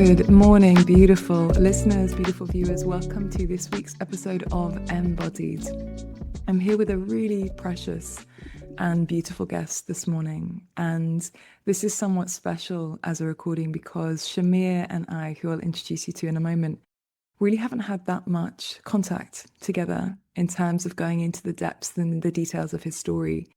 Good morning, beautiful listeners, beautiful viewers. Welcome to this week's episode of Embodied. I'm here with a really precious and beautiful guest this morning. And this is somewhat special as a recording because Shamir and I, who I'll introduce you to in a moment, really haven't had that much contact together in terms of going into the depths and the details of his story.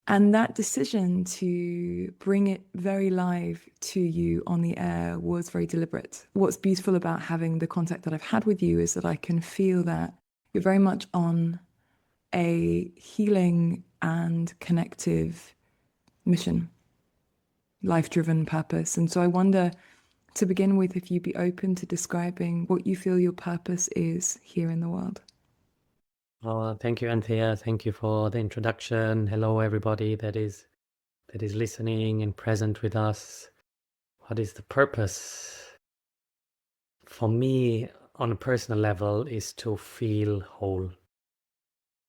And that decision to bring it very live to you on the air was very deliberate. What's beautiful about having the contact that I've had with you is that I can feel that you're very much on a healing and connective mission, life-driven purpose. And so I wonder, to begin with, if you'd be open to describing what you feel your purpose is here in the world. Oh, thank you, Anthea. Thank you for the introduction. Hello, everybody that is listening and present with us. What is the purpose? For me, on a personal level, is to feel whole.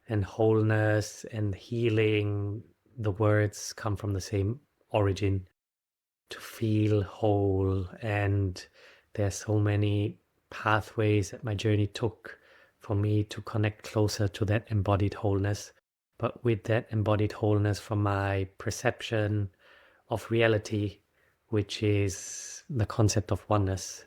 And wholeness and healing, the words come from the same origin. To feel whole. And there's so many pathways that my journey took for me to connect closer to that embodied wholeness. But with that embodied wholeness from my perception of reality, which is the concept of oneness,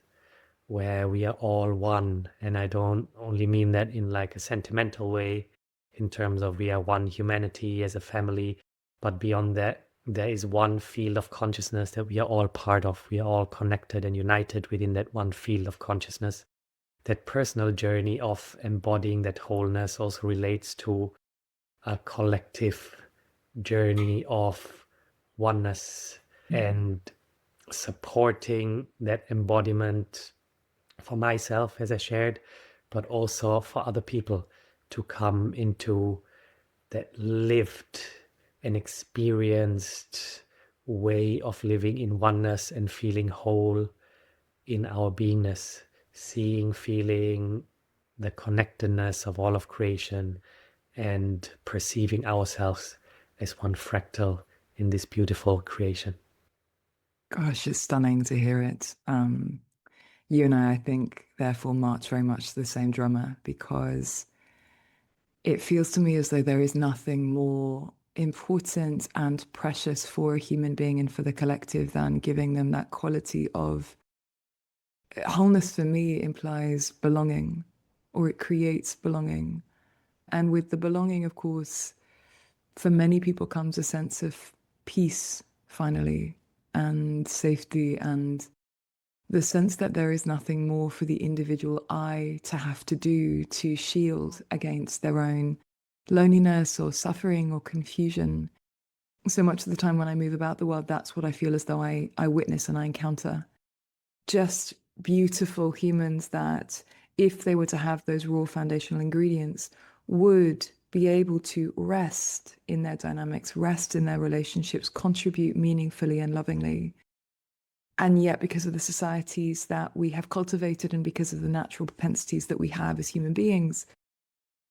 where we are all one. And I don't only mean that in like a sentimental way, in terms of we are one humanity as a family, but beyond that, there is one field of consciousness that we are all part of. We are all connected and united within that one field of consciousness. That personal journey of embodying that wholeness also relates to a collective journey of oneness and supporting that embodiment for myself, as I shared, but also for other people to come into that lived and experienced way of living in oneness and feeling whole in our beingness, seeing, feeling the connectedness of all of creation and perceiving ourselves as one fractal in this beautiful creation. Gosh, it's stunning to hear it. You and I think, therefore, march very much to the same drummer, because it feels to me as though there is nothing more important and precious for a human being and for the collective than giving them that quality of wholeness. For me, implies belonging, or it creates belonging. And with the belonging, of course, for many people comes a sense of peace, finally, and safety, and the sense that there is nothing more for the individual I to have to do to shield against their own loneliness or suffering or confusion. So much of the time when I move about the world, that's what I feel as though I witness and I encounter. Just beautiful humans that, if they were to have those raw foundational ingredients, would be able to rest in their dynamics, rest in their relationships, contribute meaningfully and lovingly. And yet, because of the societies that we have cultivated and because of the natural propensities that we have as human beings,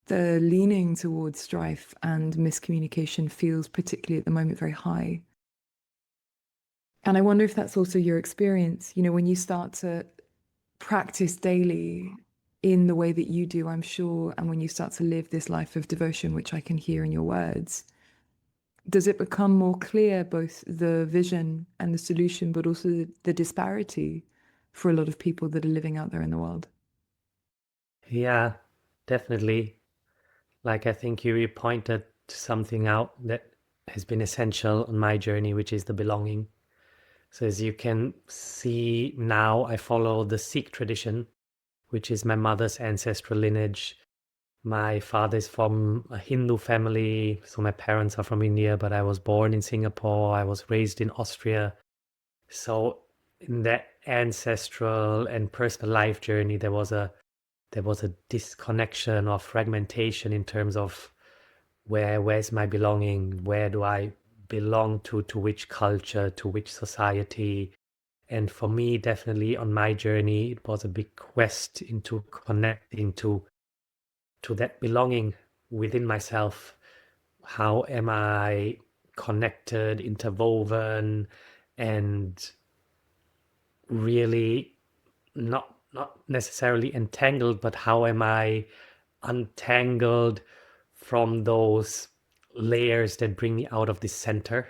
the leaning towards strife and miscommunication feels, particularly at the moment, very high. And I wonder if that's also your experience, when you start to practice daily in the way that you do, I'm sure, and when you start to live this life of devotion, which I can hear in your words, does it become more clear, both the vision and the solution, but also the disparity for a lot of people that are living out there in the world? Yeah, definitely. Like, I think you pointed something out that has been essential on my journey, which is the belonging. So as you can see now, I follow the Sikh tradition, which is my mother's ancestral lineage. My father is from a Hindu family, so my parents are from India, but I was born in Singapore. I was raised in Austria. So in that ancestral and personal life journey, there was a disconnection or fragmentation in terms of where's my belonging, where do I belong to which culture, to which society. And for me, definitely on my journey, it was a big quest into connecting to that belonging within myself. How am I connected, interwoven, and really not necessarily entangled, but how am I untangled from those layers that bring me out of the center?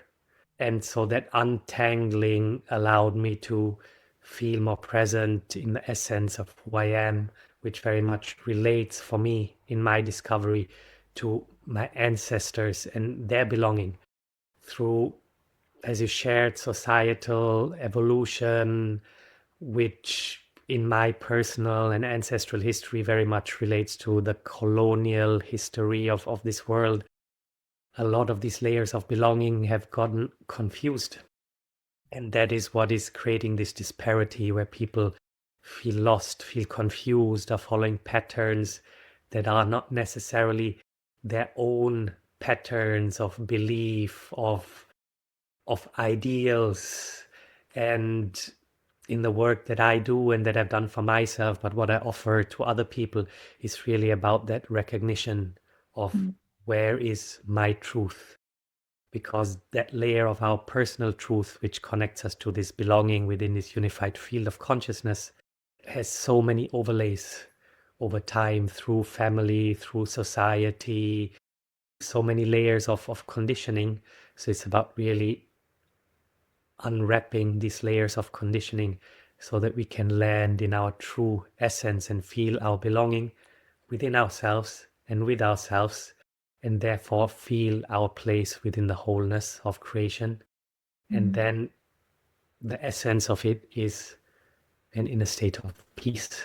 And so that untangling allowed me to feel more present in the essence of who I am, which very much relates for me in my discovery to my ancestors and their belonging through, as you shared, societal evolution, which in my personal and ancestral history very much relates to the colonial history of this world. A lot of these layers of belonging have gotten confused. And that is what is creating this disparity where people feel lost, feel confused, are following patterns that are not necessarily their own patterns of belief, of ideals. And in the work that I do and that I've done for myself, but what I offer to other people is really about that recognition of Mm. where is my truth, because that layer of our personal truth, which connects us to this belonging within this unified field of consciousness, has so many overlays over time through family, through society, so many layers of conditioning. So it's about really unwrapping these layers of conditioning so that we can land in our true essence and feel our belonging within ourselves and with ourselves, and therefore feel our place within the wholeness of creation. And Mm. then the essence of it is an inner state of peace,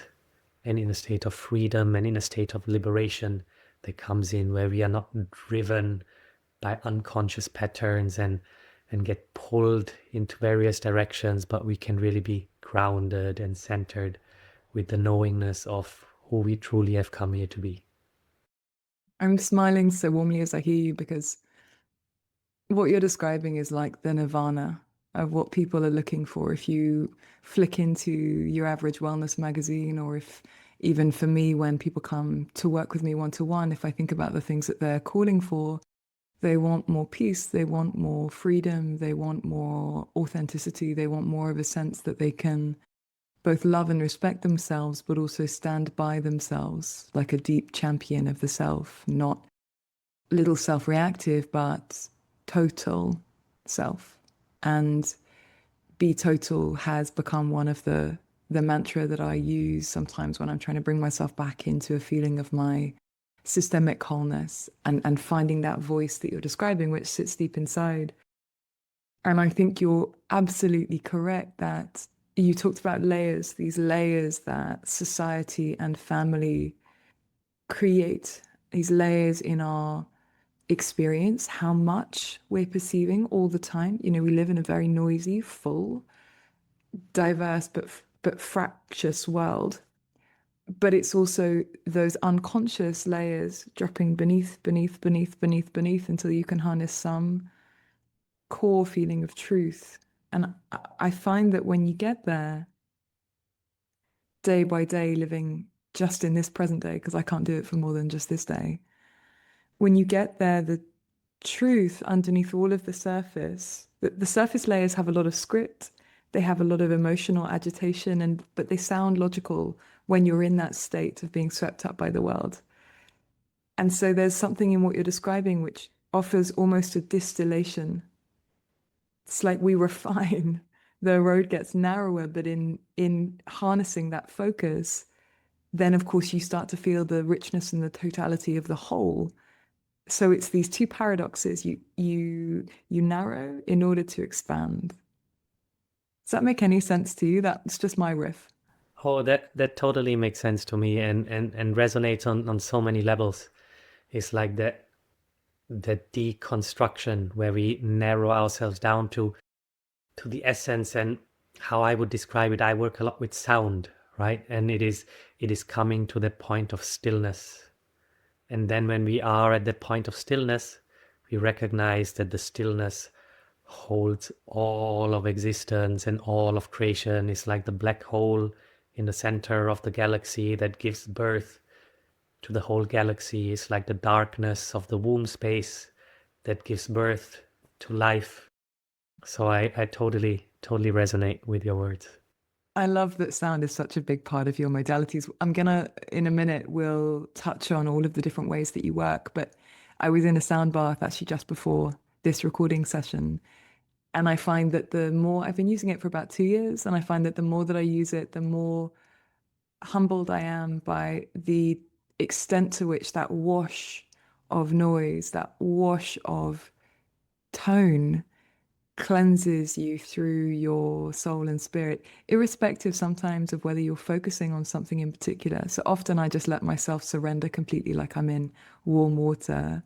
and in a state of freedom, and in a state of liberation that comes in where we are not driven by unconscious patterns and get pulled into various directions, but we can really be grounded and centered with the knowingness of who we truly have come here to be. I'm smiling so warmly as I hear you because what you're describing is like the nirvana of what people are looking for. If you flick into your average wellness magazine, or if even for me, when people come to work with me one to one, if I think about the things that they're calling for, they want more peace, they want more freedom, they want more authenticity, they want more of a sense that they can both love and respect themselves, but also stand by themselves like a deep champion of the self, not little self reactive, but total self. And be total has become one of the mantra that I use sometimes when I'm trying to bring myself back into a feeling of my systemic wholeness, and finding that voice that you're describing, which sits deep inside. And I think you're absolutely correct that you talked about layers, these layers that society and family create, these layers in our experience, how much we're perceiving all the time. You know, we live in a very noisy, full, diverse, but fractious world. But it's also those unconscious layers dropping beneath until you can harness some core feeling of truth. And I find that when you get there, day by day, living just in this present day, because I can't do it for more than just this day, when you get there, the truth underneath all of the surface layers have a lot of script, they have a lot of emotional agitation, and but they sound logical when you're in that state of being swept up by the world. And so there's something in what you're describing which offers almost a distillation. It's like we refine, the road gets narrower, but in harnessing that focus, then of course you start to feel the richness and the totality of the whole. So it's these two paradoxes. You narrow in order to expand. Does that make any sense to you? That's just my riff. Oh, that totally makes sense to me, and resonates on so many levels. It's like the deconstruction where we narrow ourselves down to the essence. And how I would describe it, I work a lot with sound, right? And it is coming to that point of stillness. And then when we are at that point of stillness, we recognize that the stillness holds all of existence and all of creation. Is like the black hole in the center of the galaxy that gives birth to the whole galaxy. Is like the darkness of the womb space that gives birth to life. So I totally resonate with your words. I love that sound is such a big part of your modalities. I'm gonna, in a minute, we'll touch on all of the different ways that you work, but I was in a sound bath actually just before this recording session. And I find that the more I've been using it for about 2 years, and I find that the more that I use it, the more humbled I am by the extent to which that wash of noise, that wash of tone cleanses you through your soul and spirit, irrespective sometimes of whether you're focusing on something in particular. So often I just let myself surrender completely, like I'm in warm water.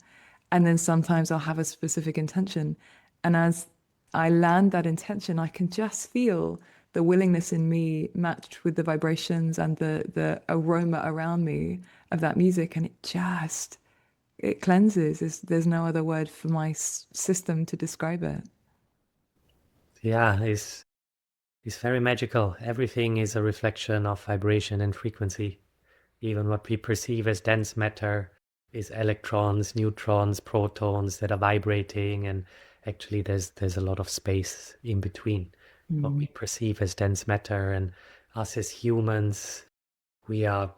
And then sometimes I'll have a specific intention. And as I land that intention, I can just feel the willingness in me matched with the vibrations and the aroma around me of that music. And it cleanses. There's no other word for my system to describe it. Yeah, it's very magical. Everything is a reflection of vibration and frequency. Even what we perceive as dense matter is electrons, neutrons, protons that are vibrating, and actually there's a lot of space in between what we Mm. perceive as dense matter. And us as humans, we are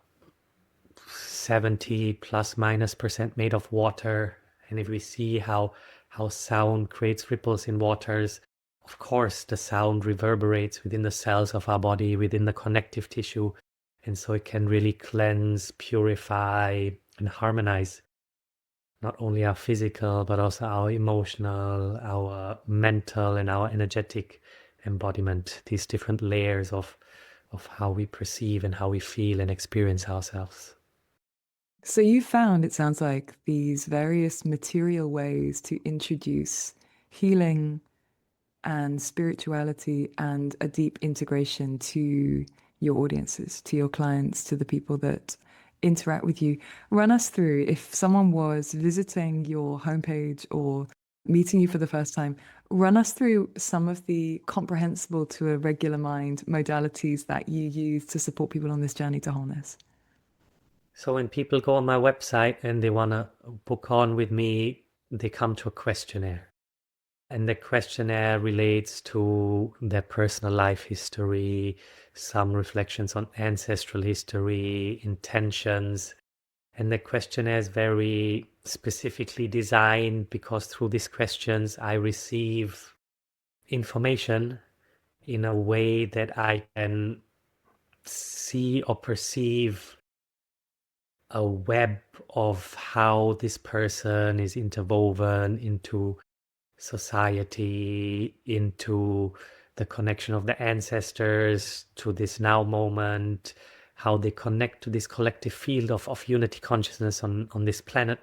70 plus minus percent made of water. And if we see how sound creates ripples in waters, of course the sound reverberates within the cells of our body, within the connective tissue, and so it can really cleanse, purify, and harmonize not only our physical but also our emotional, our mental, and our energetic embodiment, these different layers of how we perceive and how we feel and experience ourselves. So you found, it sounds like, these various material ways to introduce healing and spirituality and a deep integration to your audiences, to your clients, to the people that interact with you. Run us through, if someone was visiting your homepage or meeting you for the first time, run us through some of the comprehensible to a regular mind modalities that you use to support people on this journey to wholeness. So when people go on my website and they want to book on with me, they come to a questionnaire. And the questionnaire relates to their personal life history, some reflections on ancestral history, intentions. And the questionnaire is very specifically designed because through these questions, I receive information in a way that I can see or perceive a web of how this person is interwoven into society, into the connection of the ancestors to this now moment, how they connect to this collective field of unity consciousness on this planet.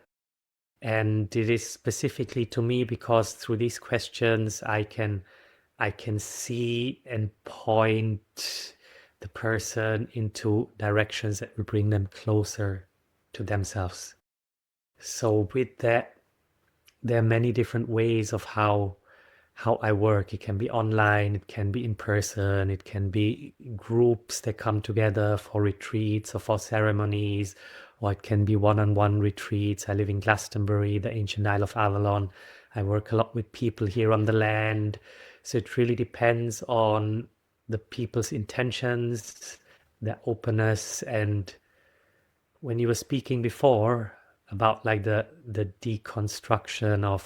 And it is specifically to me because through these questions I can see and point the person into directions that will bring them closer to themselves. So with that, there are many different ways of how I work. It can be online, it can be in person, it can be groups that come together for retreats or for ceremonies, or it can be one-on-one retreats. I live in Glastonbury, the ancient Isle of Avalon. I work a lot with people here on the land. So it really depends on the people's intentions, their openness. And when you were speaking before about like the deconstruction of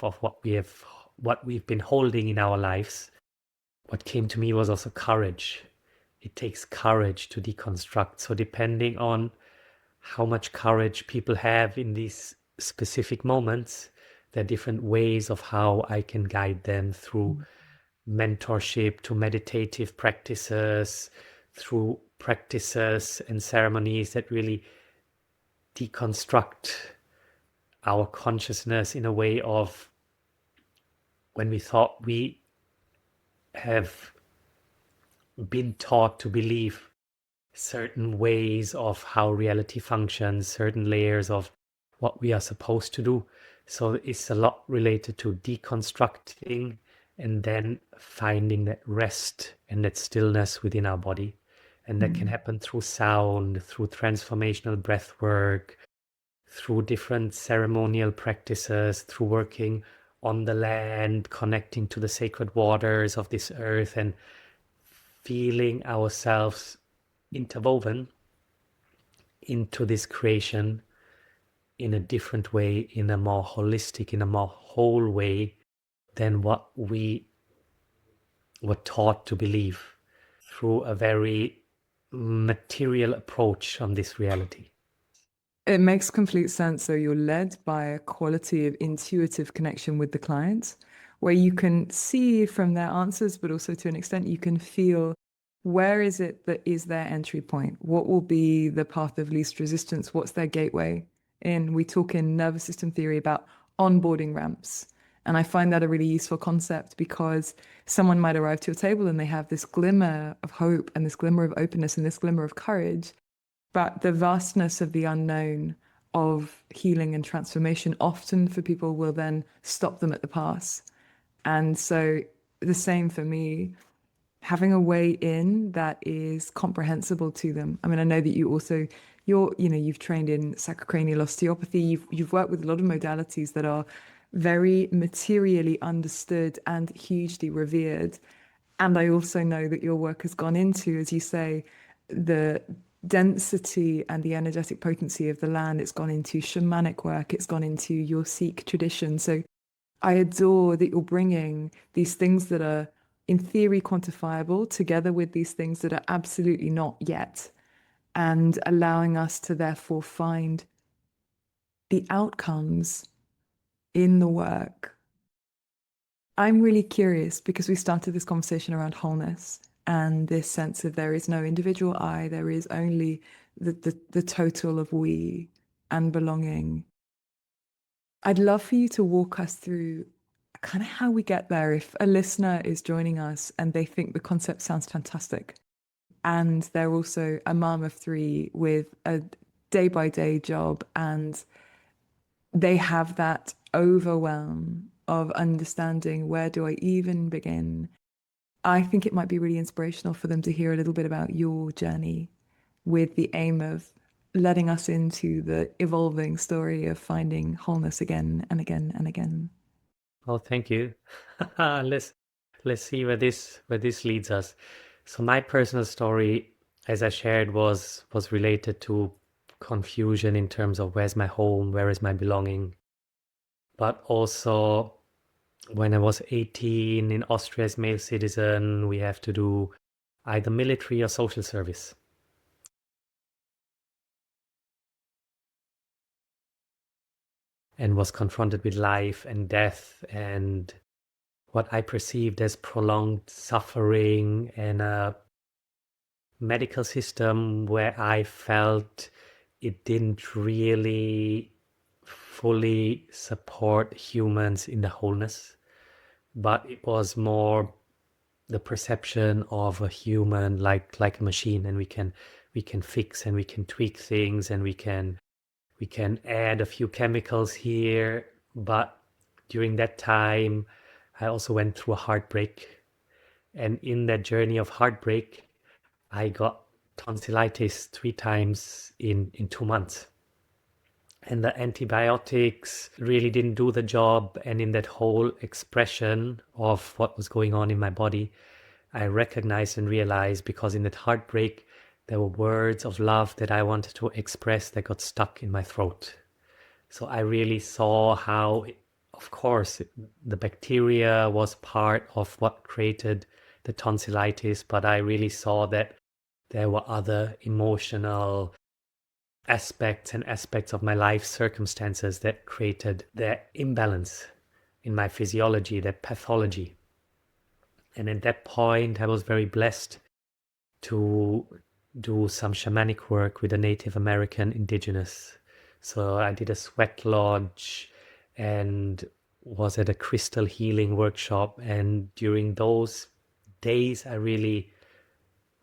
what we've been holding in our lives, what came to me was also courage. It takes courage to deconstruct. So depending on how much courage people have in these specific moments, there are different ways of how I can guide them through mentorship, to meditative practices, through practices and ceremonies that really deconstruct our consciousness in a way of when we thought we have been taught to believe certain ways of how reality functions, certain layers of what we are supposed to do. So it's a lot related to deconstructing and then finding that rest and that stillness within our body. And that can Mm. happen through sound, through transformational breath work, through different ceremonial practices, through working on the land, connecting to the sacred waters of this earth, and feeling ourselves interwoven into this creation in a different way, in a more holistic, in a more whole way than what we were taught to believe through a very material approach on this reality. It makes complete sense. So you're led by a quality of intuitive connection with the client, where you can see from their answers, but also to an extent, you can feel where is it that is their entry point? What will be the path of least resistance? What's their gateway? We talk in nervous system theory about onboarding ramps. And I find that a really useful concept because someone might arrive to your table and they have this glimmer of hope and this glimmer of openness and this glimmer of courage. But the vastness of the unknown of healing and transformation often for people will then stop them at the pass. And so the same for me, having a way in that is comprehensible to them. I mean, I know that you also you've trained in sacrocranial osteopathy. You've worked with a lot of modalities that are very materially understood and hugely revered. And I also know that your work has gone into, as you say, the density and the energetic potency of the land. It's gone into shamanic work. It's gone into your Sikh tradition. So I adore that you're bringing these things that are in theory quantifiable together with these things that are absolutely not yet, and allowing us to therefore find the outcomes in the work. I'm really curious because we started this conversation around wholeness and this sense of there is no individual I, there is only the total of we and belonging. I'd love for you to walk us through kind of how we get there. If a listener is joining us and they think the concept sounds fantastic, and they're also a mom of three with a day by day job, and they have that overwhelm of understanding where do I even begin? I think it might be really inspirational for them to hear a little bit about your journey with the aim of letting us into the evolving story of finding wholeness again and again and again. Oh, thank you. Let's see where this leads us. So my personal story, as I shared, was related to confusion in terms of where's my home, where is my belonging. But also when I was 18 in Austria as male citizen, we have to do either military or social service. And was confronted with life and death and what I perceived as prolonged suffering and a medical system where I felt it didn't really fully support humans in the wholeness, but it was more the perception of a human like a machine, and we can fix and we can tweak things and we can add a few chemicals here. But during that time I also went through a heartbreak, and in that journey of heartbreak I got tonsillitis 3 times in 2 months, and the antibiotics really didn't do the job. And in that whole expression of what was going on in my body, I recognized and realized, because in that heartbreak there were words of love that I wanted to express that got stuck in my throat. So I really saw how, of course, the bacteria was part of what created the tonsillitis, but I really saw that there were other emotional aspects of my life circumstances that created that imbalance in my physiology, that pathology. And at that point, I was very blessed to do some shamanic work with a Native American indigenous. So I did a sweat lodge and was at a crystal healing workshop. And during those days, I really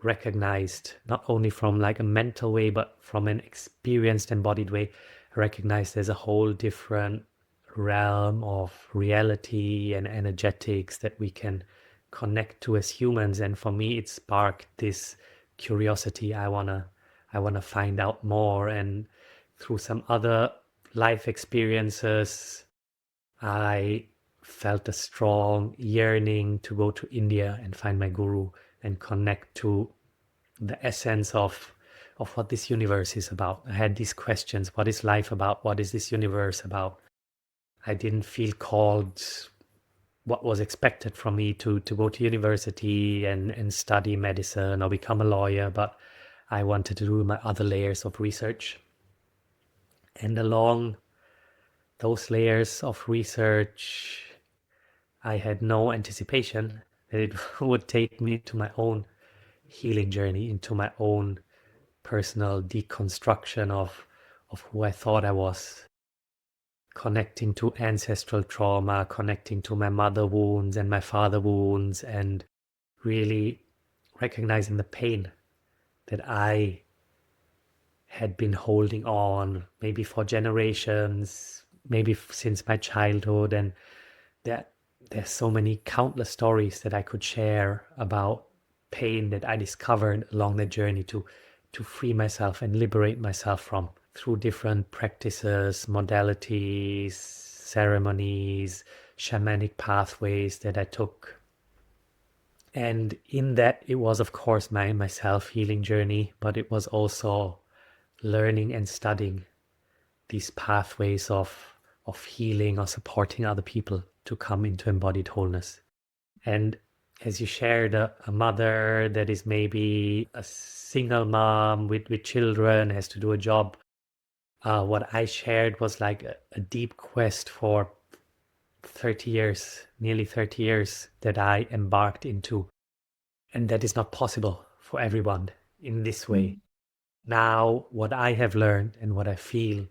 recognized, not only from like a mental way, but from an experienced embodied way, I recognized there's a whole different realm of reality and energetics that we can connect to as humans. And for me, it sparked this curiosity. I wanna find out more. And through some other life experiences, I felt a strong yearning to go to India and find my guru and connect to the essence of what this universe is about. I had these questions: what is life about? What is this universe about? I didn't feel called what was expected from me to go to university and study medicine or become a lawyer, but I wanted to do my other layers of research. And along those layers of research, I had no anticipation that it would take me to my own healing journey, into my own personal deconstruction of who I thought I was, connecting to ancestral trauma, connecting to my mother wounds and my father wounds, and really recognizing the pain that I had been holding on, maybe for generations, maybe since my childhood. And that there's so many countless stories that I could share about pain that I discovered along the journey to free myself and liberate myself from, through different practices, modalities, ceremonies, shamanic pathways that I took. And in that, it was, of course, my self-healing journey, but it was also learning and studying these pathways of healing or supporting other people to come into embodied wholeness. And as you shared, a mother that is maybe a single mom with children, has to do a job, what I shared was like a deep quest for 30 years, nearly 30 years, that I embarked into. And that is not possible for everyone in this way. Now, what I have learned and what I feel,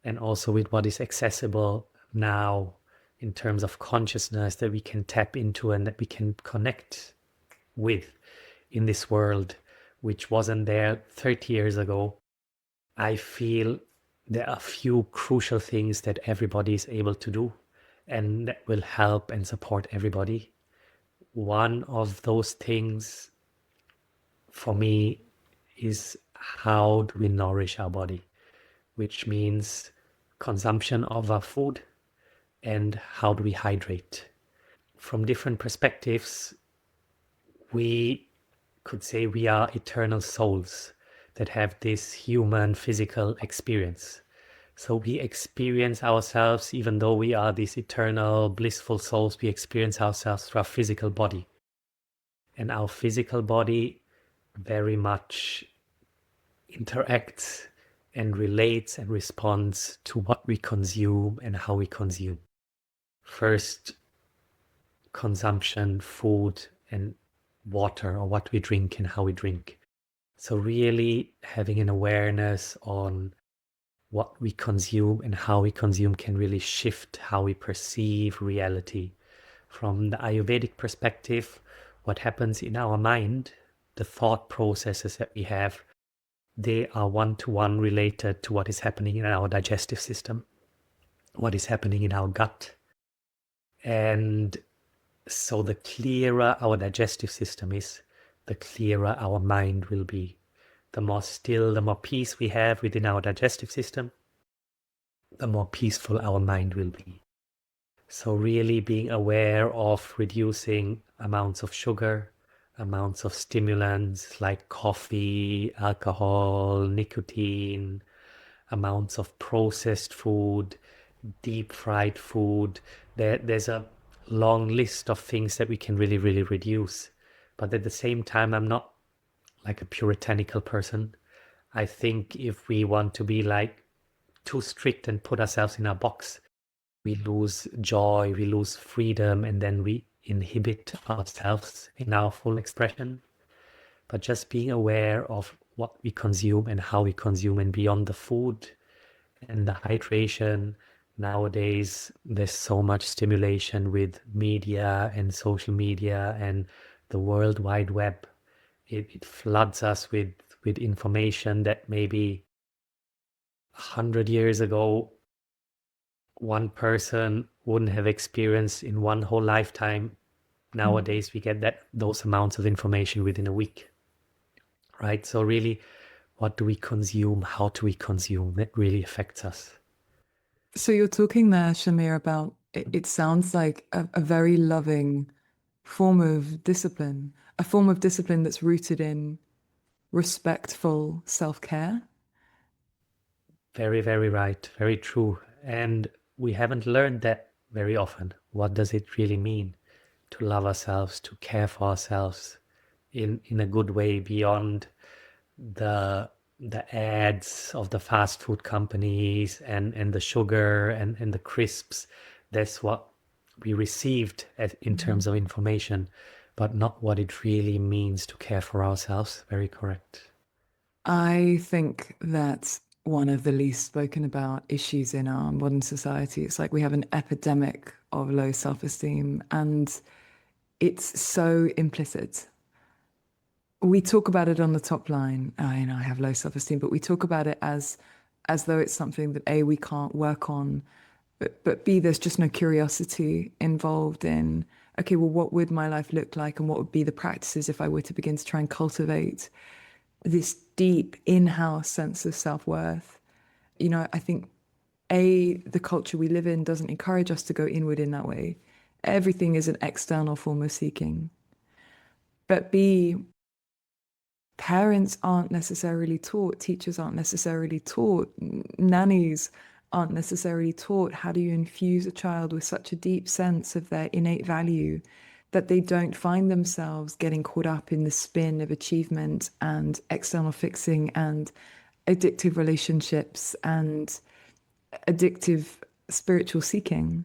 and also with what is accessible now in terms of consciousness that we can tap into and that we can connect with in this world, which wasn't there 30 years ago, I feel there are a few crucial things that everybody is able to do and that will help and support everybody. One of those things for me is, how do we nourish our body, which means consumption of our food, and how do we hydrate. From different perspectives, we could say we are eternal souls that have this human physical experience. So we experience ourselves, even though we are these eternal blissful souls, we experience ourselves through our physical body. And our physical body very much interacts and relates and responds to what we consume and how we consume. First, consumption, food, and water, or what we drink and how we drink. So really having an awareness on what we consume and how we consume can really shift how we perceive reality. From the Ayurvedic perspective, what happens in our mind, the thought processes that we have, they are one-to-one related to what is happening in our digestive system, what is happening in our gut. And so the clearer our digestive system is, the clearer our mind will be. The more still, the more peace we have within our digestive system, the more peaceful our mind will be. So really being aware of reducing amounts of sugar, amounts of stimulants like coffee, alcohol, nicotine, amounts of processed food, deep fried food. There's a long list of things that we can really, really reduce. But at the same time, I'm not like a puritanical person. I think if we want to be like too strict and put ourselves in our box, we lose joy, we lose freedom, and then we inhibit ourselves in our full expression. But just being aware of what we consume and how we consume, and beyond the food and the hydration. Nowadays, there's so much stimulation with media and social media and the World Wide Web. It floods us with information that maybe 100 years ago, one person wouldn't have experienced in one whole lifetime. Nowadays, we get those amounts of information within a week, right? So really, what do we consume? How do we consume? That really affects us. So you're talking there, Shamir, about it sounds like a very loving form of discipline, a form of discipline that's rooted in respectful self-care. Very, very right. Very true. And we haven't learned that very often. What does it really mean to love ourselves, to care for ourselves in a good way beyond the ads of the fast food companies and the sugar and the crisps. That's what we received in terms of information, but not what it really means to care for ourselves. Very correct. I think that's one of the least spoken about issues in our modern society. It's like we have an epidemic of low self-esteem, and it's so implicit. We talk about it on the top line. I have low self-esteem, but we talk about it as though it's something that A, we can't work on, but B, there's just no curiosity involved in, okay, well, what would my life look like and what would be the practices if I were to begin to try and cultivate this deep in-house sense of self-worth. I think A, the culture we live in doesn't encourage us to go inward in that way. Everything is an external form of seeking. But B, parents aren't necessarily taught, teachers aren't necessarily taught, nannies aren't necessarily taught how do you infuse a child with such a deep sense of their innate value that they don't find themselves getting caught up in the spin of achievement and external fixing and addictive relationships and addictive spiritual seeking.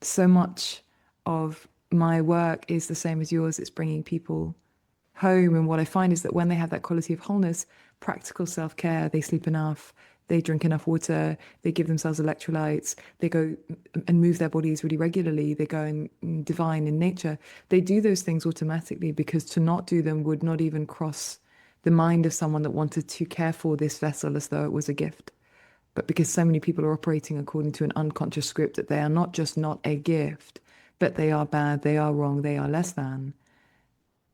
So much of my work is the same as yours. It's bringing people home. And what I find is that when they have that quality of wholeness, practical self care, they sleep enough, they drink enough water, they give themselves electrolytes, they go and move their bodies really regularly, they go and divine in nature. They do those things automatically because to not do them would not even cross the mind of someone that wanted to care for this vessel as though it was a gift. But because so many people are operating according to an unconscious script that they are not just not a gift, but they are bad, they are wrong, they are less than.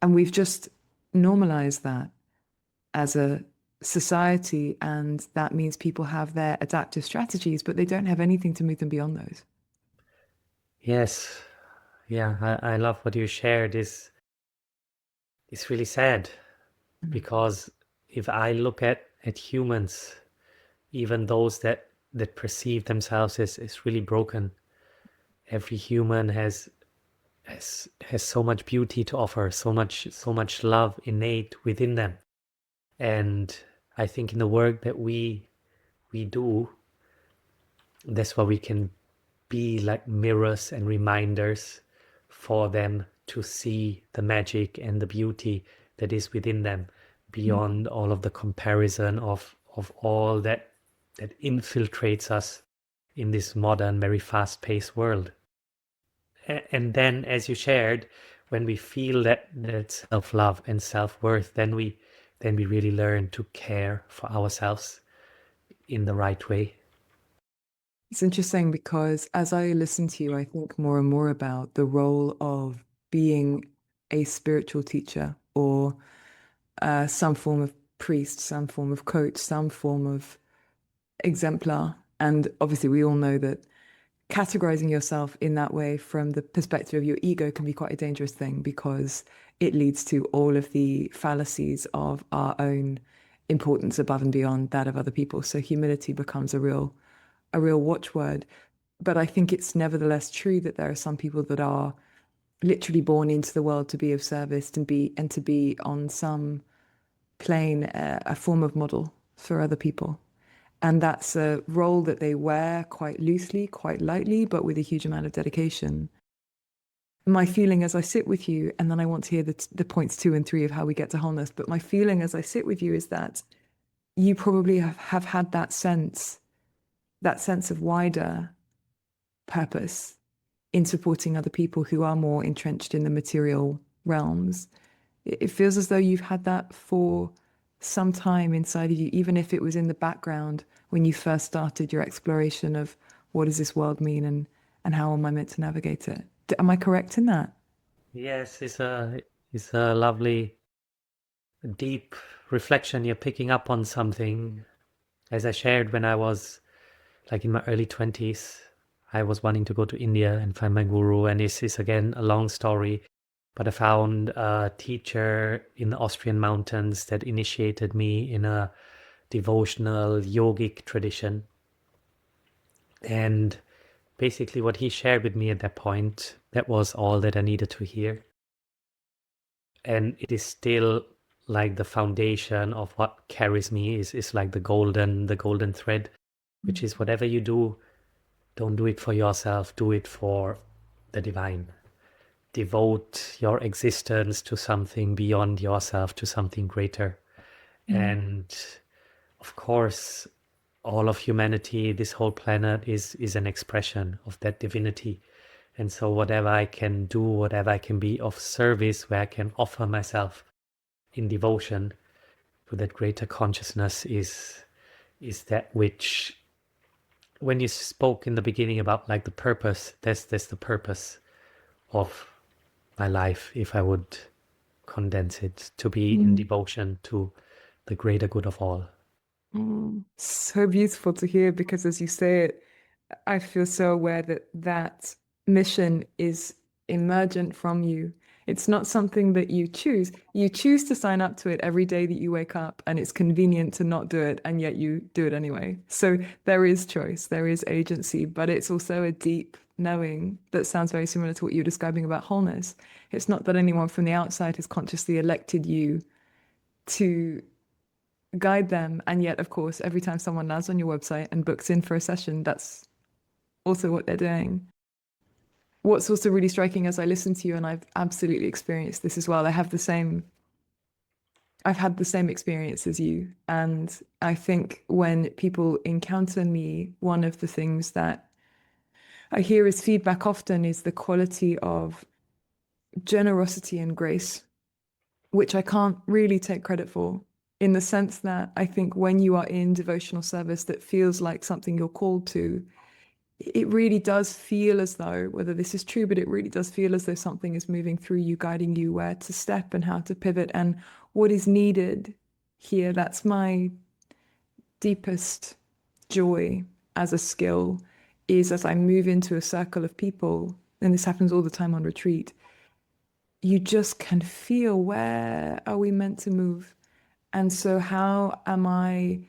And we've just normalized that as a society. And that means people have their adaptive strategies, but they don't have anything to move them beyond those. Yes. Yeah, I love what you shared. It's really sad because if I look at humans, even those that perceive themselves as really broken, every human has so much beauty to offer, so much love innate within them. And I think in the work that we do, that's why we can be like mirrors and reminders for them to see the magic and the beauty that is within them beyond all of the comparison of all that infiltrates us in this modern, very fast-paced world. And then, as you shared, when we feel that self-love and self-worth, then we really learn to care for ourselves in the right way. It's interesting because as I listen to you, I think more and more about the role of being a spiritual teacher or some form of priest, some form of coach, some form of exemplar. And obviously, we all know that categorizing yourself in that way from the perspective of your ego can be quite a dangerous thing because it leads to all of the fallacies of our own importance above and beyond that of other people. So humility becomes a real watchword. But I think it's nevertheless true that there are some people that are literally born into the world to be of service and to be on some plane a form of model for other people. And that's a role that they wear quite loosely, quite lightly, but with a huge amount of dedication. My feeling as I sit with you, and then I want to hear the points 2 and 3 of how we get to wholeness, but my feeling as I sit with you is that you probably have had that sense of wider purpose in supporting other people who are more entrenched in the material realms. It feels as though you've had that for some time inside of you, even if it was in the background when you first started your exploration of what does this world mean and how am I meant to navigate it. Am I correct in that? Yes, it's a lovely deep reflection. You're picking up on something. As I shared when I was like in my early 20s, I was wanting to go to India and find my guru, and this is again a long story. But I found a teacher in the Austrian mountains that initiated me in a devotional yogic tradition. And basically what he shared with me at that point, that was all that I needed to hear. And it is still like the foundation of what carries me is like the golden thread, which is whatever you do, don't do it for yourself, do it for the divine. Devote your existence to something beyond yourself, to something greater. And of course, all of humanity, this whole planet is an expression of that divinity. And so whatever I can do, whatever I can be of service, where I can offer myself in devotion to that greater consciousness is that which, when you spoke in the beginning about like the purpose, that's the purpose of my life, if I would condense it, to be in devotion to the greater good of all. So beautiful to hear because as you say it, I feel so aware that that mission is emergent from you. It's not something that you choose. You choose to sign up to it every day that you wake up, and it's convenient to not do it, and yet you do it anyway. So there is choice, there is agency, but it's also a deep knowing that sounds very similar to what you were describing about wholeness. It's not that anyone from the outside has consciously elected you to guide them. And yet, of course, every time someone lands on your website and books in for a session, that's also what they're doing. What's also really striking as I listen to you, and I've absolutely experienced this as well, I've had the same experience as you. And I think when people encounter me, one of the things that I hear as feedback often is the quality of generosity and grace, which I can't really take credit for, in the sense that I think when you are in devotional service that feels like something you're called to, it really does feel as though, whether this is true, but it really does feel as though something is moving through you, guiding you where to step and how to pivot and what is needed here. That's my deepest joy as a skill, is as I move into a circle of people, and this happens all the time on retreat, you just can feel where are we meant to move? And so how am I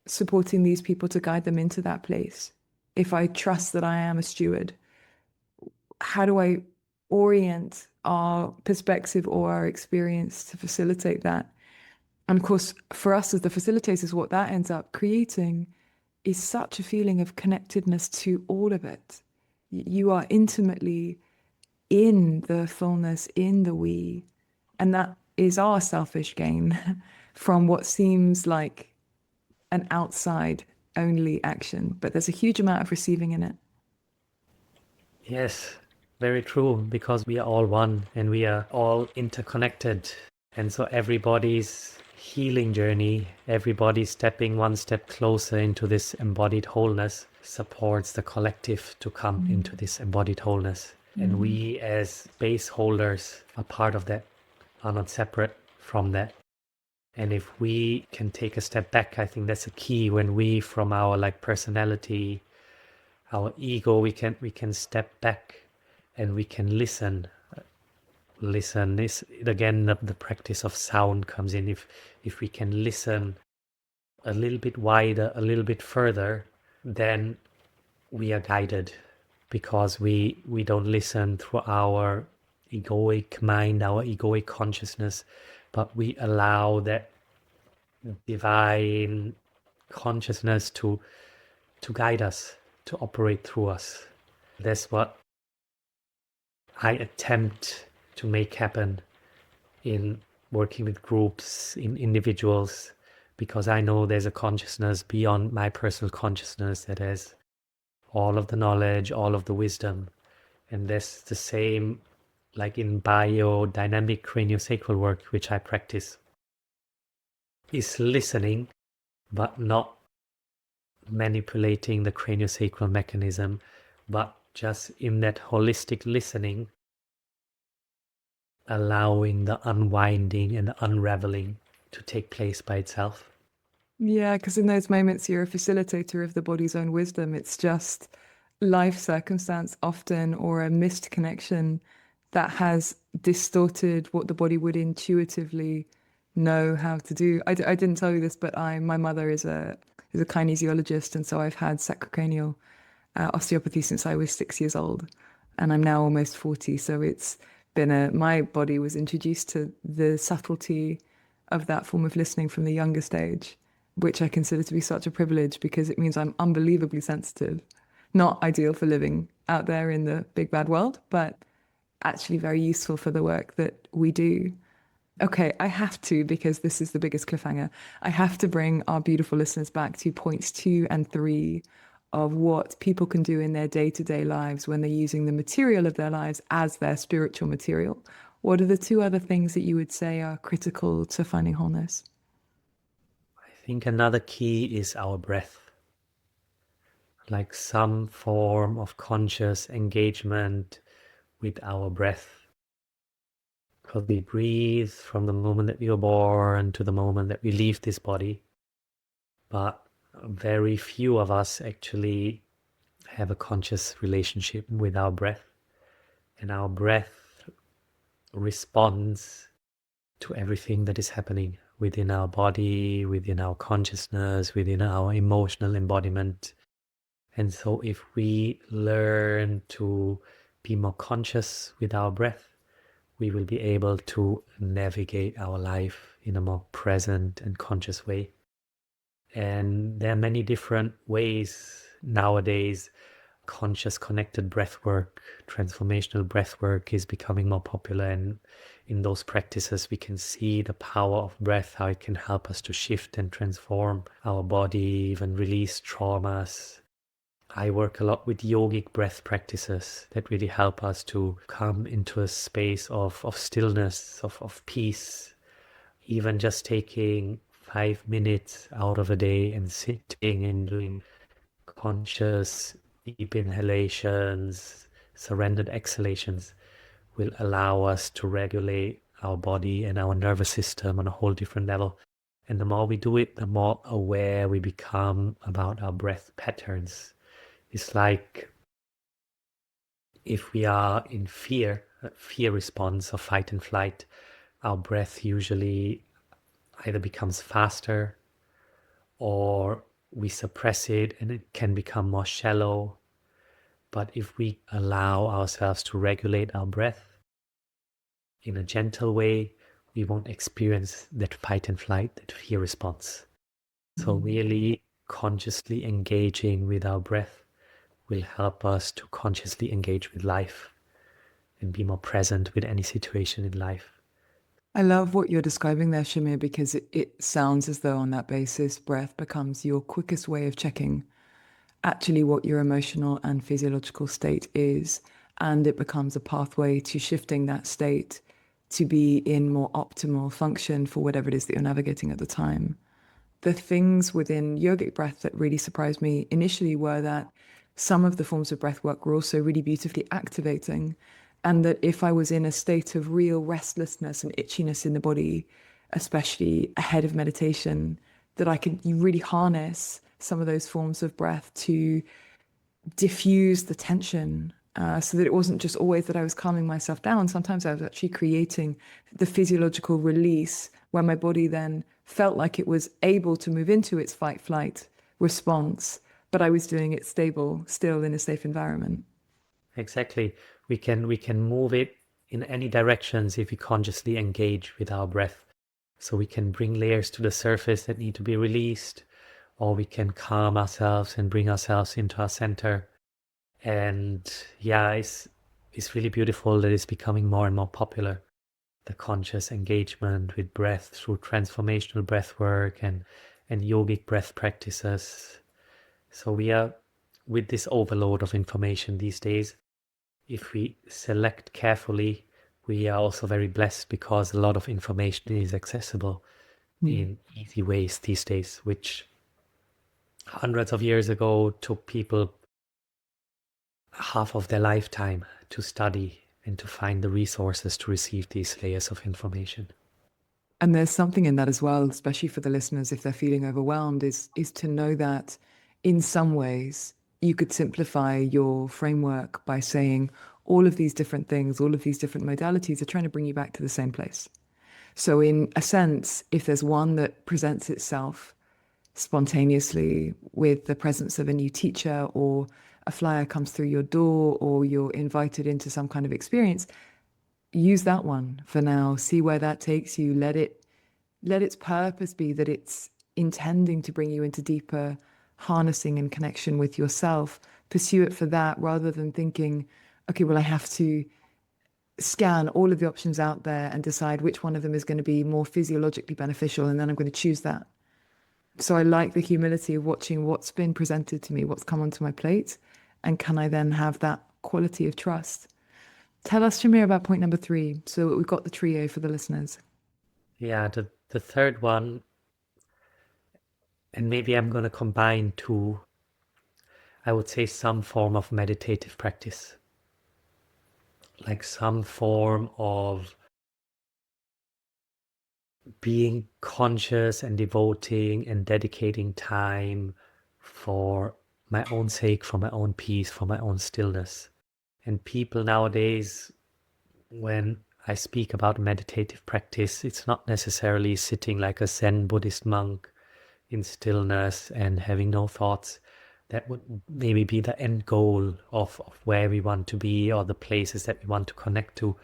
supporting these people to guide them into that place? If I trust that I am a steward, how do I orient our perspective or our experience to facilitate that? And of course, for us as the facilitators, what that ends up creating is such a feeling of connectedness to all of it. You are intimately in the fullness, in the we, and that is our selfish gain from what seems like an outside only action, but there's a huge amount of receiving in it. Yes, very true, because we are all one and we are all interconnected. And so everybody's healing journey, everybody stepping one step closer into this embodied wholeness, supports the collective to come into this embodied wholeness. And we as base holders are part of that, are not separate from that. And if we can take a step back, I think that's a key. When we, from our like personality, our ego, we can step back and we can listen. Listen is again the practice of sound comes in. If we can listen a little bit wider, a little bit further, then we are guided, because we don't listen through our egoic mind, our egoic consciousness, but we allow that divine consciousness to guide us, to operate through us. That's what I attempt to make happen in working with groups, in individuals, because I know there's a consciousness beyond my personal consciousness that has all of the knowledge, all of the wisdom. And that's the same like in biodynamic craniosacral work, which I practice, is listening, but not manipulating the craniosacral mechanism, but just in that holistic listening, allowing the unwinding and the unraveling to take place by itself. Yeah, because in those moments, you're a facilitator of the body's own wisdom. It's just life circumstance often or a missed connection that has distorted what the body would intuitively know how to do. I didn't tell you this, but my mother is a kinesiologist, and so I've had sacrocranial osteopathy since I was 6 years old, and I'm now almost 40. So it's been my body was introduced to the subtlety of that form of listening from the youngest age, which I consider to be such a privilege because it means I'm unbelievably sensitive. Not ideal for living out there in the big bad world, but actually very useful for the work that we do. Okay, I have to, because this is the biggest cliffhanger. I have to bring our beautiful listeners back to points 2 and 3 of what people can do in their day-to-day lives when they're using the material of their lives as their spiritual material. What are the two other things that you would say are critical to finding wholeness? I think another key is our breath, like some form of conscious engagement with our breath. Because we breathe from the moment that we are born to the moment that we leave this body. But very few of us actually have a conscious relationship with our breath. And our breath responds to everything that is happening within our body, within our consciousness, within our emotional embodiment. And so if we learn to be more conscious with our breath, we will be able to navigate our life in a more present and conscious way. And there are many different ways nowadays. Conscious connected breathwork, transformational breathwork is becoming more popular, and in those practices we can see the power of breath, how it can help us to shift and transform our body, even release traumas. I work a lot with yogic breath practices that really help us to come into a space of stillness, of peace. Even just taking 5 minutes out of a day and sitting and doing conscious deep inhalations, surrendered exhalations will allow us to regulate our body and our nervous system on a whole different level. And the more we do it, the more aware we become about our breath patterns. It's like if we are in fear, a fear response or fight and flight, our breath usually either becomes faster or we suppress it and it can become more shallow. But if we allow ourselves to regulate our breath in a gentle way, we won't experience that fight and flight, that fear response. So really consciously engaging with our breath will help us to consciously engage with life and be more present with any situation in life. I love what you're describing there, Shamir, because it sounds as though on that basis, breath becomes your quickest way of checking actually what your emotional and physiological state is. And it becomes a pathway to shifting that state to be in more optimal function for whatever it is that you're navigating at the time. The things within yogic breath that really surprised me initially were that some of the forms of breath work were also really beautifully activating. And that if I was in a state of real restlessness and itchiness in the body, especially ahead of meditation, that I could really harness some of those forms of breath to diffuse the tension, so that it wasn't just always that I was calming myself down. Sometimes I was actually creating the physiological release where my body then felt like it was able to move into its fight flight response, but I was doing it stable, still in a safe environment. Exactly. We can move it in any directions if we consciously engage with our breath. So we can bring layers to the surface that need to be released, or we can calm ourselves and bring ourselves into our center. And yeah, it's really beautiful that it's becoming more and more popular. The conscious engagement with breath through transformational breath work and yogic breath practices. So we are with this overload of information these days. If we select carefully, we are also very blessed because a lot of information is accessible Mm. in easy ways these days, which hundreds of years ago took people half of their lifetime to study and to find the resources to receive these layers of information. And there's something in that as well, especially for the listeners if they're feeling overwhelmed, is to know that in some ways you could simplify your framework by saying all of these different things, all of these different modalities are trying to bring you back to the same place. So, in a sense, if there's one that presents itself spontaneously with the presence of a new teacher, or a flyer comes through your door, or you're invited into some kind of experience, use that one for now. See where that takes you. Let its purpose be that it's intending to bring you into deeper harnessing and connection with yourself. Pursue it for that rather than thinking, okay, well, I have to scan all of the options out there and decide which one of them is going to be more physiologically beneficial, and then I'm going to choose that. So I like the humility of watching what's been presented to me, what's come onto my plate, and can I then have that quality of trust? Tell us, Shamir, about point number 3. So we've got the trio for the listeners. Yeah, the third one, and maybe I'm going to combine two, I would say some form of meditative practice, like some form of being conscious and devoting and dedicating time for my own sake, for my own peace, for my own stillness. And people nowadays, when I speak about meditative practice, it's not necessarily sitting like a Zen Buddhist monk in stillness and having no thoughts. That would maybe be the end goal of where we want to be or the places that we want to connect to.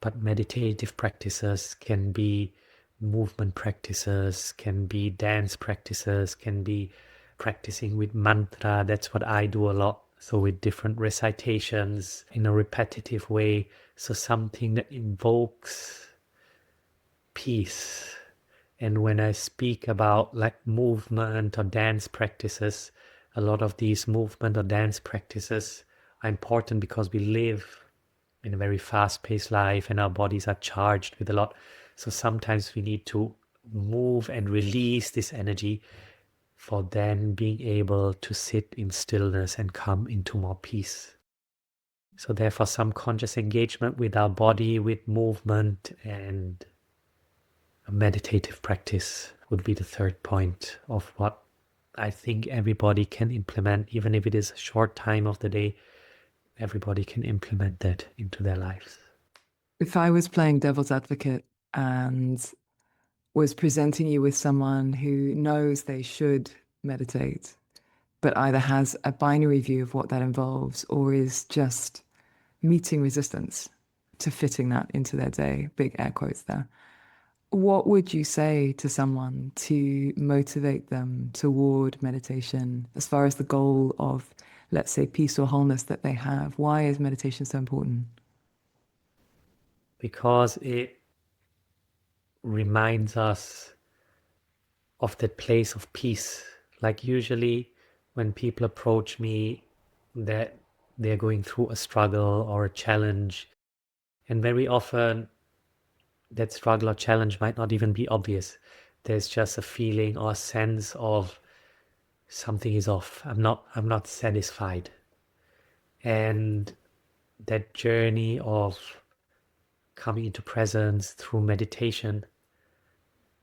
But meditative practices can be movement practices, can be dance practices, can be practicing with mantra. That's what I do a lot. So with different recitations in a repetitive way. So something that invokes peace. And when I speak about like movement or dance practices, a lot of these movement or dance practices are important because we live in a very fast-paced life and our bodies are charged with a lot. So sometimes we need to move and release this energy for then being able to sit in stillness and come into more peace. So therefore some conscious engagement with our body, with movement, and a meditative practice would be the third point of what I think everybody can implement, even if it is a short time of the day. Everybody can implement that into their lives. If I was playing devil's advocate and was presenting you with someone who knows they should meditate, but either has a binary view of what that involves or is just meeting resistance to fitting that into their day, big air quotes there, what would you say to someone to motivate them toward meditation as far as the goal of, let's say, peace or wholeness that they have? Why is meditation so important? Because it reminds us of that place of peace. Like usually when people approach me that they're going through a struggle or a challenge, and very often that struggle or challenge might not even be obvious. There's just a feeling or a sense of something is off. I'm not satisfied. And that journey of coming into presence through meditation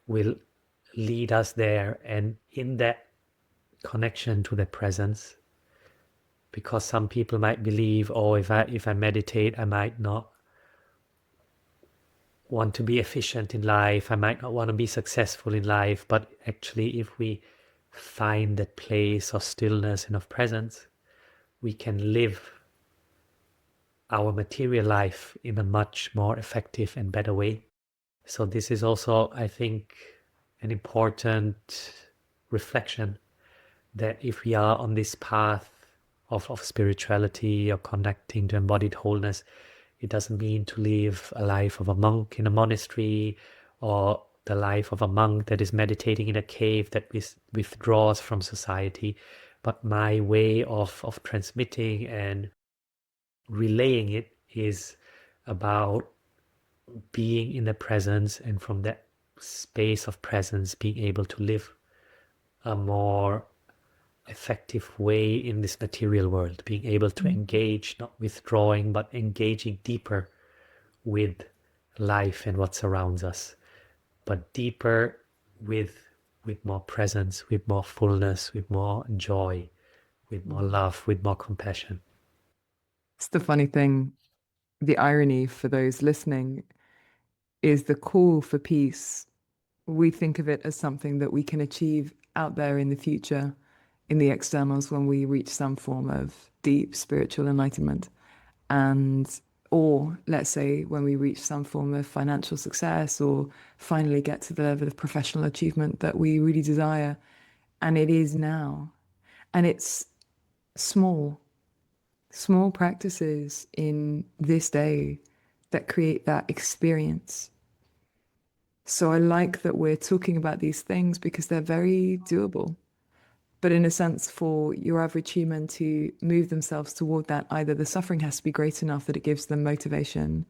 will lead us there, and in that connection to the presence, because some people might believe, oh, if I meditate, I might not want to be efficient in life, I might not want to be successful in life. But actually, if we find that place of stillness and of presence, we can live our material life in a much more effective and better way. So this is also, I think, an important reflection, that if we are on this path of spirituality or connecting to embodied wholeness, it doesn't mean to live a life of a monk in a monastery or the life of a monk that is meditating in a cave that withdraws from society. But my way of transmitting and relaying it is about being in the presence, and from that space of presence being able to live a more effective way in this material world, being able to engage, not withdrawing, but engaging deeper with life and what surrounds us, but deeper with more presence, with more fullness, with more joy, with more love, with more compassion. It's the funny thing. the irony for those listening is the call for peace. We think of it as something that we can achieve out there in the future, in the externals, when we reach some form of deep spiritual enlightenment. And, or let's say when we reach some form of financial success or finally get to the level of professional achievement that we really desire. And it is now. And it's small, small practices in this day that create that experience. So I like that we're talking about these things because they're very doable. But in a sense, for your average human to move themselves toward that, either the suffering has to be great enough that it gives them motivation,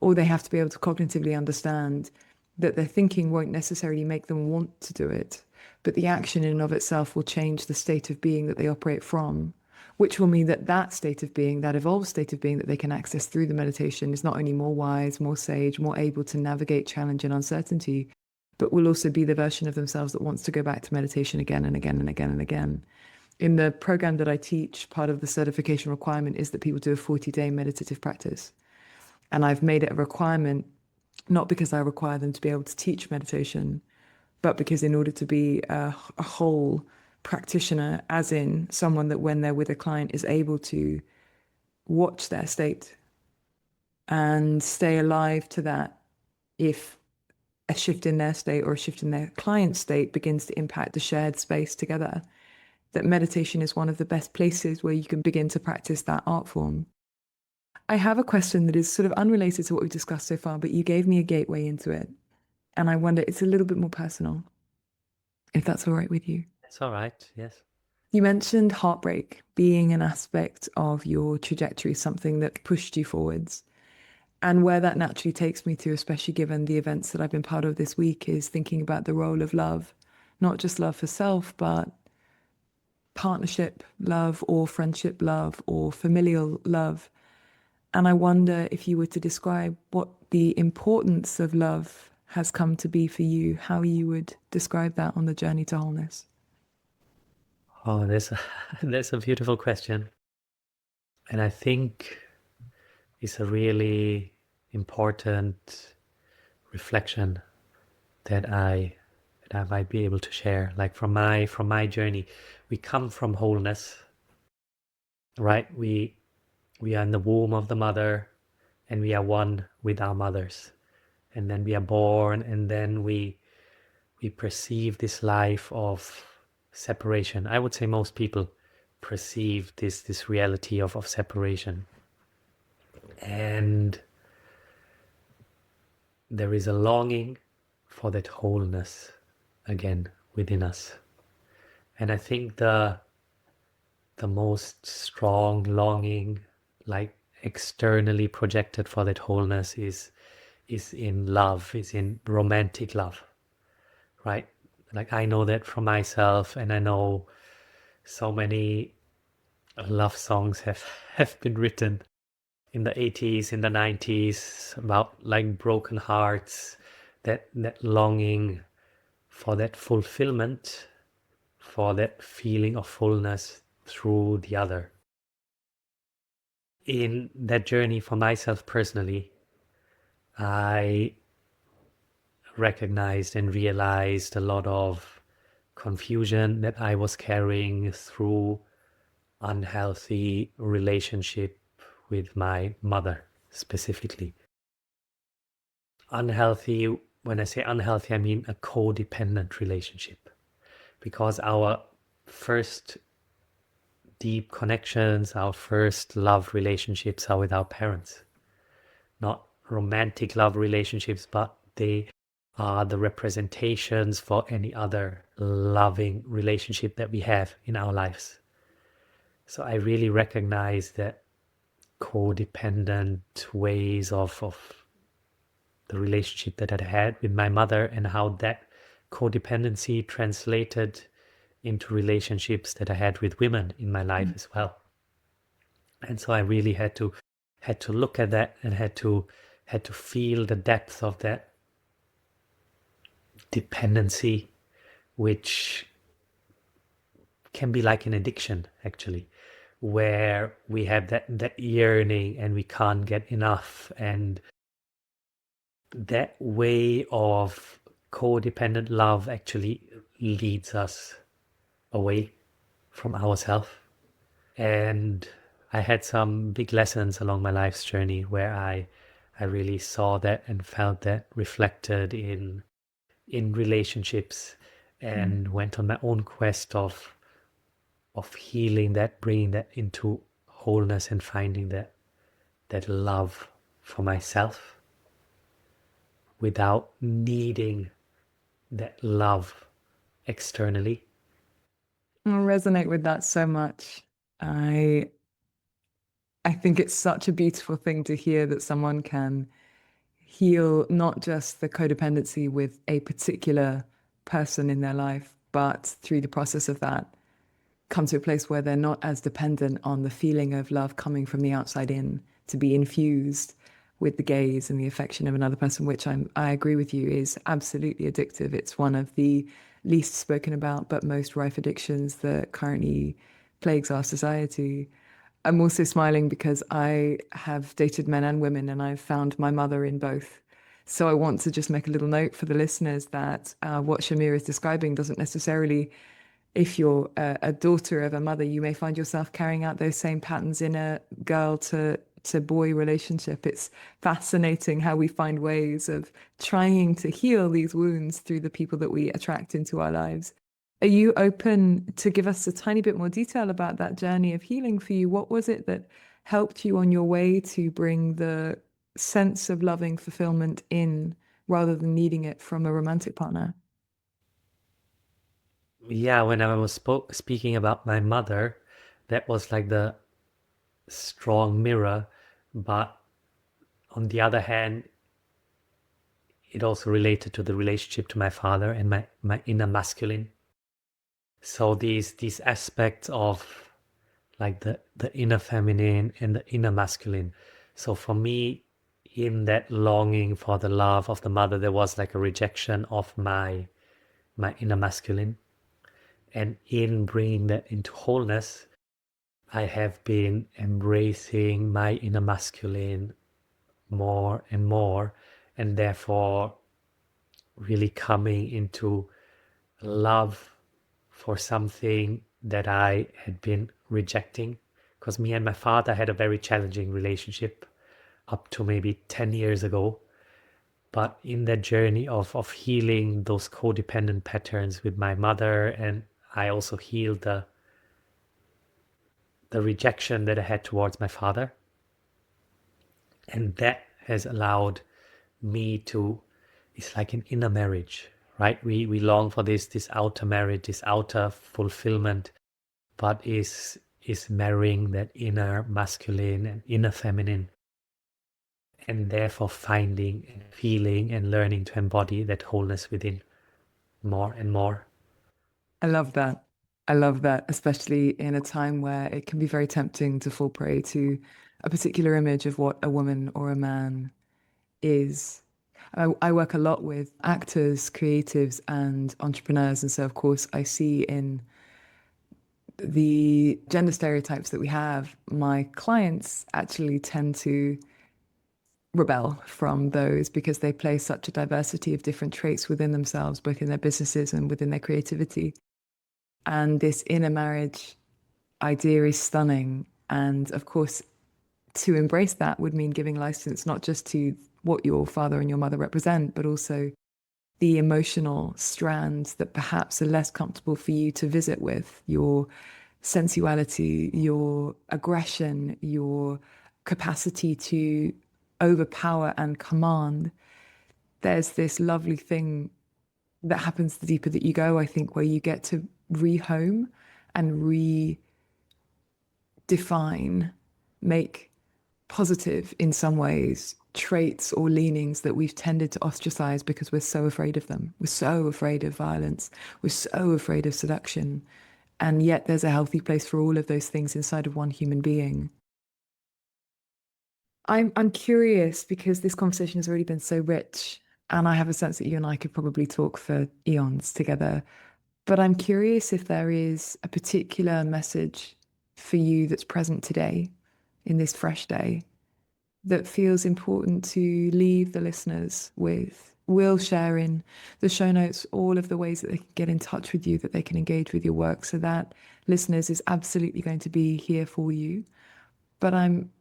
or they have to be able to cognitively understand that their thinking won't necessarily make them want to do it, but the action in and of itself will change the state of being that they operate from, which will mean that that state of being, that evolved state of being that they can access through the meditation is not only more wise, more sage, more able to navigate challenge and uncertainty, but will also be the version of themselves that wants to go back to meditation again and again and again and again. In the program that I teach, part of the certification requirement is that people do a 40-day meditative practice. And I've made it a requirement, not because I require them to be able to teach meditation, but because in order to be a whole practitioner, as in someone that when they're with a client is able to watch their state and stay alive to that, if a shift in their state or a shift in their client's state begins to impact the shared space together, that meditation is one of the best places where you can begin to practice that art form. I have a question that is sort of unrelated to what we've discussed so far, but you gave me a gateway into it. And I wonder, it's a little bit more personal, if that's all right with you. It's all right, yes. You mentioned heartbreak being an aspect of your trajectory, something that pushed you forwards. And where that naturally takes me to, especially given the events that I've been part of this week, is thinking about the role of love, not just love for self, but partnership love or friendship love or familial love. And I wonder if you were to describe what the importance of love has come to be for you, how you would describe that on the journey to wholeness. Oh, that's a beautiful question. And I think it's a really important reflection that I might be able to share. Like from my journey, we come from wholeness, right? We are in the womb of the mother, and we are one with our mothers. And then we are born, and then we perceive this life of separation. I would say most people perceive this reality of separation. And there is a longing for that wholeness again within us. And I think the most strong longing, like externally projected for that wholeness, is in love, is in romantic love, right? Like I know that from myself, and I know so many love songs have been written in the 80s, in the 90s, about like broken hearts, that longing for that fulfillment, for that feeling of fullness through the other. In that journey for myself personally, I recognized and realized a lot of confusion that I was carrying through unhealthy relationship with my mother specifically. Unhealthy, when I say unhealthy, I mean a codependent relationship, because our first deep connections, our first love relationships are with our parents. Not romantic love relationships, but they are the representations for any other loving relationship that we have in our lives. So I really recognize that codependent ways of the relationship that I had with my mother, and how that codependency translated into relationships that I had with women in my life as well. And so I really had to look at that, and had to feel the depth of that dependency, which can be like an addiction actually, where we have that yearning and we can't get enough, and that way of codependent love actually leads us away from ourselves. And I had some big lessons along my life's journey where I really saw that and felt that reflected in relationships, and went on my own quest of healing that, bringing that into wholeness, and finding that love for myself without needing that love externally. I resonate with that so much. I I think it's such a beautiful thing to hear that someone can heal not just the codependency with a particular person in their life, but through the process of that, come to a place where they're not as dependent on the feeling of love coming from the outside in to be infused with the gaze and the affection of another person, which I agree with you is absolutely addictive. It's one of the least spoken about but most rife addictions that currently plagues our society. I'm also smiling because I have dated men and women and I've found my mother in both. So I want to just make a little note for the listeners that what Shamir is describing doesn't necessarily, if you're a daughter of a mother, you may find yourself carrying out those same patterns in a girl to boy relationship. It's fascinating how we find ways of trying to heal these wounds through the people that we attract into our lives. Are you open to give us a tiny bit more detail about that journey of healing for you? What was it that helped you on your way to bring the sense of loving fulfillment in rather than needing it from a romantic partner? Yeah, when I was speaking about my mother, that was like the strong mirror, but on the other hand, it also related to the relationship to my father and my inner masculine. So these aspects of like the inner feminine and the inner masculine. So for me, in that longing for the love of the mother, there was like a rejection of my inner masculine. And in bringing that into wholeness, I have been embracing my inner masculine more and more, and therefore really coming into love for something that I had been rejecting. Because me and my father had a very challenging relationship up to maybe 10 years ago. But in that journey of healing those codependent patterns with my mother, and I also healed the rejection that I had towards my father. And that has allowed me to, it's like an inner marriage, right? We long for this outer marriage, this outer fulfillment, but is marrying that inner masculine and inner feminine, and therefore finding and feeling and learning to embody that wholeness within more and more. I love that. I love that, especially in a time where it can be very tempting to fall prey to a particular image of what a woman or a man is. I work a lot with actors, creatives, and entrepreneurs. And so, of course, I see in the gender stereotypes that we have, my clients actually tend to rebel from those because they play such a diversity of different traits within themselves, both in their businesses and within their creativity. And this inner marriage idea is stunning. And of course, to embrace that would mean giving license not just to what your father and your mother represent, but also the emotional strands that perhaps are less comfortable for you to visit with your sensuality, your aggression, your capacity to overpower and command. There's this lovely thing that happens the deeper that you go, I think, where you get to rehome and redefine, make positive in some ways traits or leanings that we've tended to ostracize because we're so afraid of them. We're so afraid of violence. We're so afraid of seduction. And yet there's a healthy place for all of those things inside of one human being. I'm curious because this conversation has already been so rich, and I have a sense that you and I could probably talk for eons together. But I'm curious if there is a particular message for you that's present today in this fresh day that feels important to leave the listeners with? We'll share in the show notes all of the ways that they can get in touch with you, that they can engage with your work. So that listeners is absolutely going to be here for you. But I'm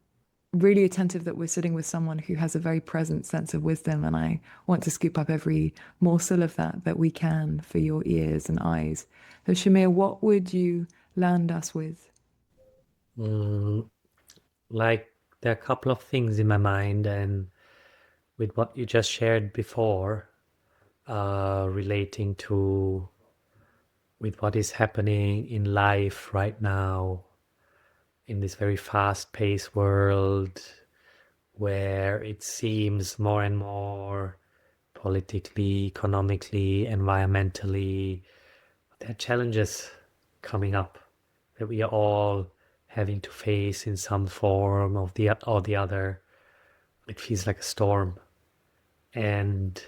really attentive that we're sitting with someone who has a very present sense of wisdom, and I want to scoop up every morsel of that we can for your ears and eyes. So Shamir, what would you land us with? Mm, like there are a couple of things in my mind, and with what you just shared before, relating to with what is happening in life right now in this very fast-paced world where it seems more and more politically, economically, environmentally, there are challenges coming up that we are all having to face in some form of the or the other. It feels like a storm. And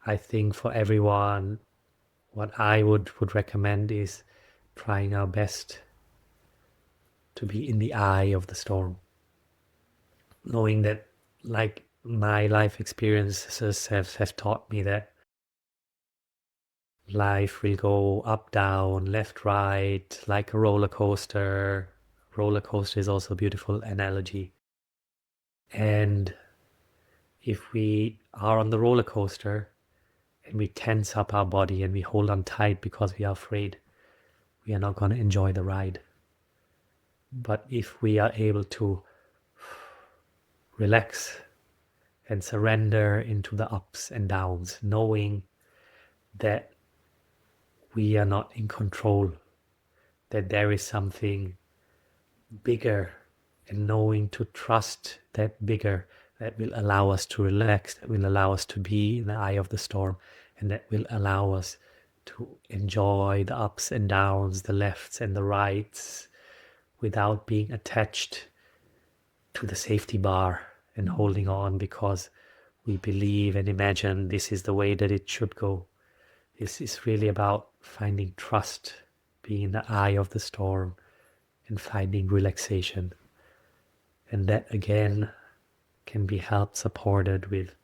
I think for everyone, what I would recommend is trying our best to be in the eye of the storm, knowing that, like, my life experiences have taught me that life will go up, down, left, right, like a roller coaster. Roller coaster is also a beautiful analogy. And if we are on the roller coaster and we tense up our body and we hold on tight because we are afraid, we are not going to enjoy the ride. But if we are able to relax and surrender into the ups and downs, knowing that we are not in control, that there is something bigger, and knowing to trust that bigger, that will allow us to relax, that will allow us to be in the eye of the storm, and that will allow us to enjoy the ups and downs, the lefts and the rights, without being attached to the safety bar and holding on because we believe and imagine this is the way that it should go. This is really about finding trust, being in the eye of the storm, and finding relaxation. And that again can be helped, supported with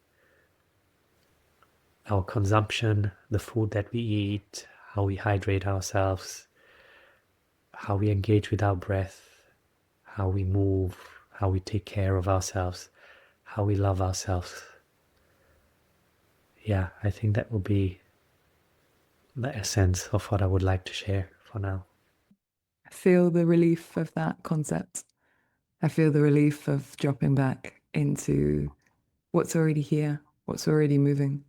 our consumption, the food that we eat, how we hydrate ourselves, how we engage with our breath, how we move, how we take care of ourselves, how we love ourselves. Yeah, I think that will be the essence of what I would like to share for now. I feel the relief of that concept. I feel the relief of dropping back into what's already here, what's already moving,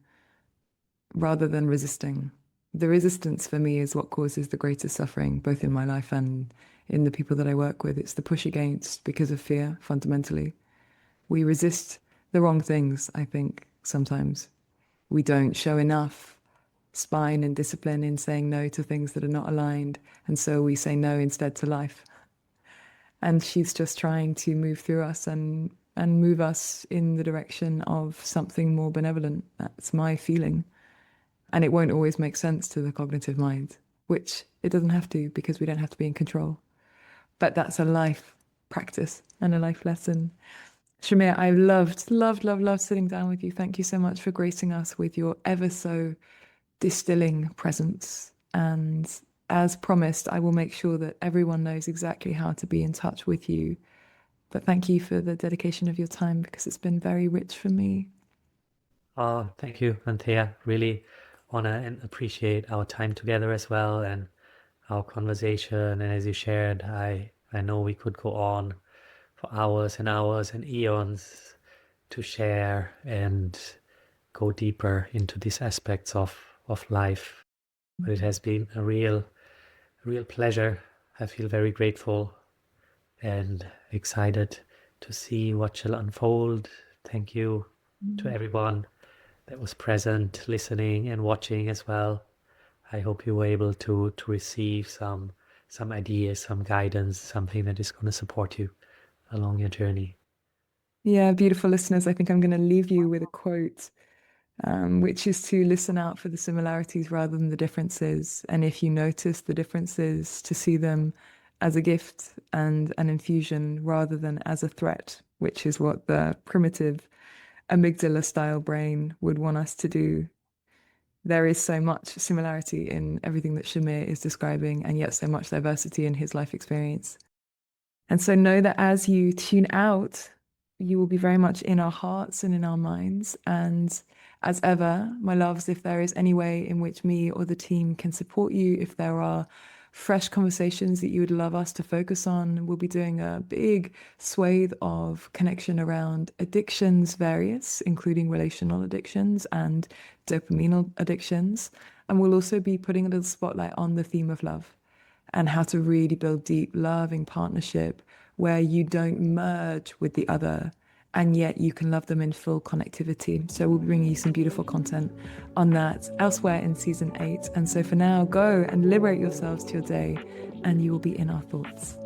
rather than resisting. The resistance for me is what causes the greatest suffering, both in my life and in the people that I work with. It's the push against because of fear, fundamentally. We resist the wrong things, I think, sometimes. We don't show enough spine and discipline in saying no to things that are not aligned. And so we say no instead to life. And she's just trying to move through us and move us in the direction of something more benevolent. That's my feeling. And it won't always make sense to the cognitive mind, which it doesn't have to because we don't have to be in control. But that's a life practice and a life lesson. Shamir, I loved sitting down with you. Thank you so much for gracing us with your ever so distilling presence. And as promised, I will make sure that everyone knows exactly how to be in touch with you. But thank you for the dedication of your time because it's been very rich for me. Oh, thank you, Anthea. Really honor and appreciate our time together as well and our conversation. And as you shared, I know we could go on for hours and hours and eons to share and go deeper into these aspects of life. But it has been a real pleasure. I feel very grateful and excited to see what shall unfold. Thank you to everyone that was present, listening and watching as well. I hope you were able to receive some ideas, some guidance, something that is going to support you along your journey. Yeah, beautiful listeners, I think I'm going to leave you with a quote, which is to listen out for the similarities rather than the differences. And if you notice the differences, to see them as a gift and an infusion rather than as a threat, which is what the primitive amygdala style brain would want us to do. There is so much similarity in everything that Shamir is describing, and yet so much diversity in his life experience. And so know that as you tune out, you will be very much in our hearts and in our minds. And as ever, my loves, if there is any way in which me or the team can support you, if there are fresh conversations that you would love us to focus on, we'll be doing a big swathe of connection around addictions, various, including relational addictions and dopamine addictions. And we'll also be putting a little spotlight on the theme of love and how to really build deep, loving partnership where you don't merge with the other and yet you can love them in full connectivity. So we'll be bringing you some beautiful content on that elsewhere in season 8. And so for now, go and liberate yourselves to your day and you will be in our thoughts.